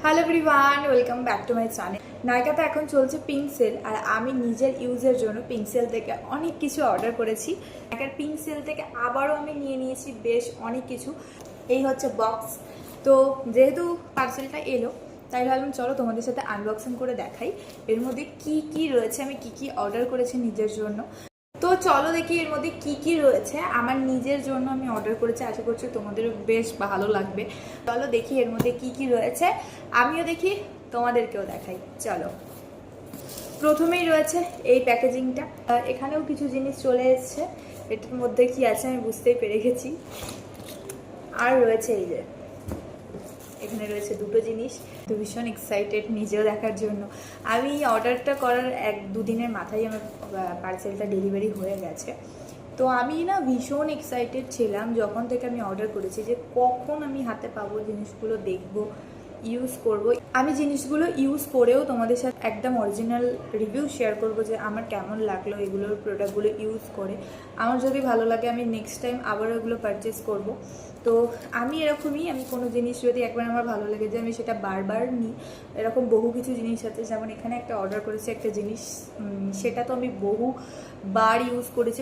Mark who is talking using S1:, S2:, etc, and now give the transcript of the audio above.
S1: Hello everyone, welcome back to my channel. নায়িকাতে এখন চলছে পিঙ্ক সেল, আর আমি নিজের ইউজের জন্য পিঙ্ক সেল থেকে অনেক কিছু অর্ডার করেছি। নায়িকার পিঙ্ক সেল থেকে আবারও আমি নিয়ে নিয়েছি বেশ অনেক কিছু। এই হচ্ছে বক্স। তো যেহেতু পার্সেলটা এলো, তাই ভাবলাম চলো তোমাদের সাথে আনবক্সিং করে দেখাই এর মধ্যে কি কি রয়েছে, আমি কি কি অর্ডার করেছি নিজের জন্য। তো চলো দেখি এর মধ্যে কি কি রয়েছে। আমার নিজের জন্য আমি অর্ডার করেছি, আশা করছি তোমাদেরও বেশ ভালো লাগবে। চলো দেখি এর মধ্যে কি কি রয়েছে, আমিও দেখি, তোমাদেরকেও দেখাই। চলো, প্রথমেই রয়েছে এই প্যাকেজিংটা। এখানেও কিছু জিনিস চলে এসছে, এটার মধ্যে কি আছে আমি বুঝতেই পেরে গেছি। আর রয়েছে এই যে, এখানে রয়েছে দুটো জিনিস। তো ভীষণ এক্সাইটেড নিজেও দেখার জন্য। আমি অর্ডারটা করার 1-2 দিনের মাথায় আমার পার্সেলটা ডেলিভারি হয়ে গেছে। তো আমি না ভীষণ এক্সাইটেড ছিলাম যখন থেকে আমি অর্ডার করেছি, যে কখন আমি হাতে পাবো, জিনিসগুলো দেখবো, ইউজ করব। আমি জিনিসগুলো ইউজ করেও তোমাদের সাথে একদম অরিজিনাল রিভিউ শেয়ার করব যে আমার কেমন লাগলো এগুলোর প্রোডাক্টগুলো ইউজ করে। আমার যদি ভালো লাগে আমি নেক্সট টাইম আবার ওগুলো পারচেস করব। তো আমি এরকমই, আমি কোনো জিনিস যদি একবার আমার ভালো লাগে যে আমি সেটা বারবার নিই। এরকম বহু কিছু জিনিস আছে, যেমন এখানে একটা অর্ডার করেছি একটা জিনিস, সেটা তো আমি বহুবার ইউজ করেছি।